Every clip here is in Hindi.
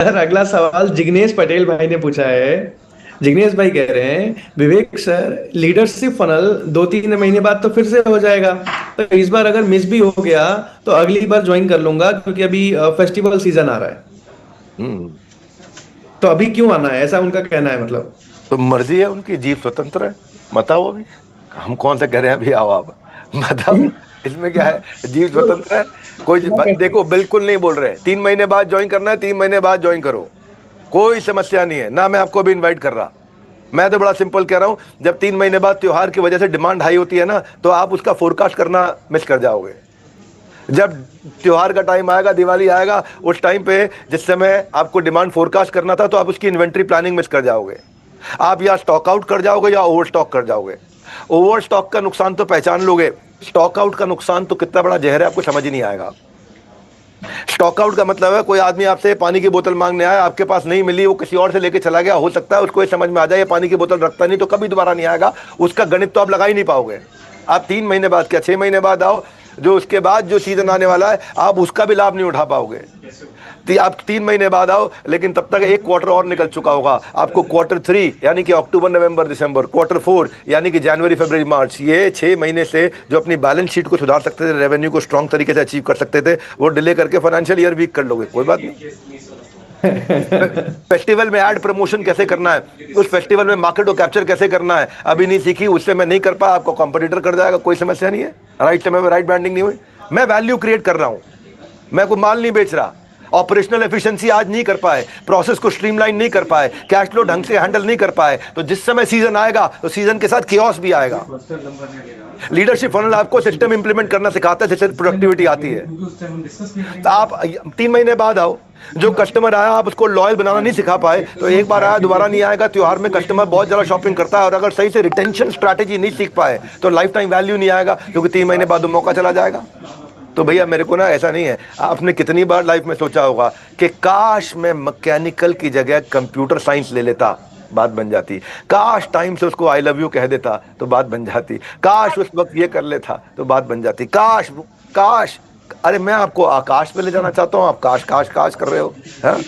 सर अगला सवाल जिग्नेश पटेल भाई ने पूछा है। जिग्नेश भाई कह रहे हैं विवेक सर लीडरशिप फनल 2-3 महीने बाद तो फिर से हो जाएगा। तो इस बार अगर मिस भी हो गया तो अगली बार ज्वाइन कर लूंगा क्योंकि अभी फेस्टिवल सीजन आ रहा है। हम्म। तो अभी क्यों आना है, ऐसा उनका कहना है मतलब। तो मर्जी है उनकी, जीव स्वतंत्र है। बताओ अभी, हम कौन से कह रहे हैं अभी आओ आप। बताओ, इसमें क्या है, जीव स्वतंत्र है। देखो, बिल्कुल नहीं बोल रहे 3 महीने बाद ज्वाइन करना है, 3 महीने बाद ज्वाइन करो, कोई समस्या नहीं है ना। मैं आपको अभी इनवाइट कर रहा, मैं तो बड़ा सिंपल कह रहा हूं, जब 3 महीने बाद त्योहार की वजह से डिमांड हाई होती है ना, तो आप उसका फोरकास्ट करना मिस कर जाओगे। जब त्योहार का टाइम आएगा, दिवाली आएगा, उस टाइम पे जिस समय आपको डिमांड फोरकास्ट करना था, तो आप उसकी इन्वेंट्री प्लानिंग मिस कर जाओगे। आप या स्टॉक आउट कर जाओगे या ओवर स्टॉक कर जाओगे। ओवर स्टॉक का नुकसान तो पहचान लोगे, स्टॉक आउट का नुकसान तो कितना बड़ा जहर है आपको समझ ही नहीं आएगा। स्टॉक आउट का मतलब है कोई आदमी आपसे पानी की बोतल मांगने आया, आपके पास नहीं मिली, वो किसी और से लेके चला गया, हो सकता है उसको ये समझ में आ जाए ये पानी की बोतल रखता नहीं तो कभी दोबारा नहीं आएगा, उसका गणित तो आप लगा ही नहीं पाओगे। आप 3 महीने बाद क्या 6 महीने बाद आओ, जो उसके बाद जो सीजन आने वाला है आप उसका भी लाभ नहीं उठा पाओगे। आप 3 महीने बाद आओ, लेकिन तब तक एक क्वार्टर और निकल चुका होगा। आपको Q3 यानी कि अक्टूबर नवंबर दिसंबर, Q4 यानी कि जनवरी फरवरी मार्च, ये 6 महीने से जो अपनी बैलेंस शीट को सुधार सकते थे, रेवेन्यू को स्ट्रांग तरीके से अचीव कर सकते थे, वो डिले करके फाइनेंशियल ईयर वीक कर लोगे, कोई बात नहीं। फेस्टिवल में ऐड प्रमोशन कैसे करना है, उस फेस्टिवल में मार्केट को कैप्चर कैसे करना है, अभी नहीं सीखी, उससे मैं नहीं कर पाया, आपको कॉम्पिटिटर कर जाएगा, कोई समस्या नहीं है। राइट समय में राइट ब्रांडिंग नहीं हुई, मैं वैल्यू क्रिएट कर रहा हूं, मैं कोई माल नहीं बेच रहा। ऑपरेशनल एफिशिएंसी आज नहीं कर पाए, प्रोसेस को स्ट्रीमलाइन नहीं कर पाए, कैश फ्लो ढंग से हैंडल नहीं कर पाए, तो जिस समय सीजन आएगा तो सीजन के साथ कियोस भी आएगा। लीडरशिप फनल आपको सिस्टम इंप्लीमेंट करना सिखाता है, जिससे प्रोडक्टिविटी आती है। तो आप 3 महीने बाद आओ, जो कस्टमर आया आप उसको लॉयल बनाना नहीं सिखा पाए, तो एक बार आया दोबारा नहीं आएगा। त्योहार में कस्टमर बहुत ज्यादा शॉपिंग करता है, और अगर सही से रिटेंशन स्ट्रैटेजी नहीं सीख पाए तो लाइफ टाइम वैल्यू नहीं आएगा, क्योंकि 3 महीने बाद वो मौका चला जाएगा। तो भैया मेरे को ना ऐसा नहीं है, आपने कितनी बार लाइफ में सोचा होगा कि काश मैं मैकेनिकल की जगह कंप्यूटर साइंस ले लेता, बात बन जाती। काश टाइम से उसको आई लव यू कह देता तो बात बन जाती। काश उस वक्त ये कर लेता तो बात बन जाती। काश काश, अरे मैं आपको आकाश पे ले जाना चाहता हूँ, आप काश काश काश कर रहे हो। हाँ?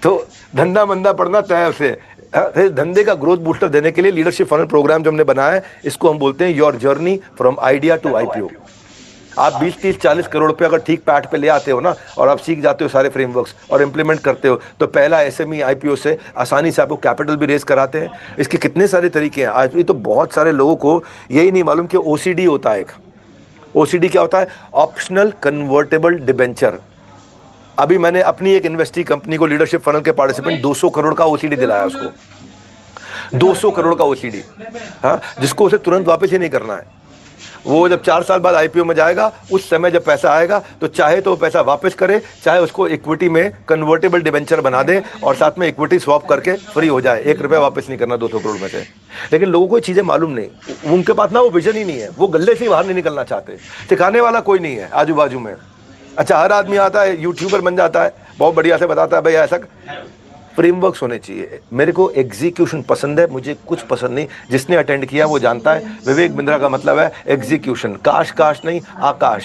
तो धंधा मंदा पड़ना तय है उसे। धंधे का ग्रोथ बूस्टर देने के लिए लीडरशिप फनल प्रोग्राम जो हमने बनाया है, इसको हम बोलते हैं your journey from idea to IPO. आप 20-30-40 करोड़ रुपए अगर ठीक पैठ पे ले आते हो ना, और आप सीख जाते हो सारे फ्रेमवर्क्स और इंप्लीमेंट करते हो, तो पहला एसएमई आईपीओ से आसानी से आपको कैपिटल भी रेज कराते हैं। इसके कितने सारे तरीके हैं, आज भी तो बहुत सारे लोगों को यही नहीं मालूम कि ओसीडी होता है। एक ओसीडी क्या होता है, ऑप्शनल कन्वर्टेबल डिबेंचर। अभी मैंने अपनी एक इन्वेस्टी कंपनी को लीडरशिप फनल के पार्टिसिपेंट 200 करोड़ का ओसीडी दिलाया उसको, 200 करोड़ का ओसीडी। हाँ, जिसको उसे तुरंत वापस ही नहीं करना है। वो जब 4 साल बाद आईपीओ में जाएगा, उस समय जब पैसा आएगा तो चाहे तो वो पैसा वापस करे, चाहे उसको इक्विटी में कन्वर्टेबल डिबेंचर बना दे और साथ में इक्विटी स्वैप करके फ्री हो जाए, 1 रुपया वापस नहीं करना 200 करोड़ में से। लेकिन लोगों को ये चीजें मालूम नहीं, उनके पास ना वो विजन ही नहीं है, वो गले से बाहर नहीं निकलना चाहते, सिखाने वाला कोई नहीं है आजू बाजू में। अच्छा, हर आदमी आता है यूट्यूबर बन जाता है, बहुत बढ़िया से बताता है भाई ऐसा। फ्रेमवर्क्स होने चाहिए। मेरे को एग्जीक्यूशन पसंद है, मुझे कुछ पसंद नहीं। जिसने अटेंड किया वो जानता है, विवेक बिंद्रा का मतलब है एग्जीक्यूशन। काश काश नहीं, आकाश।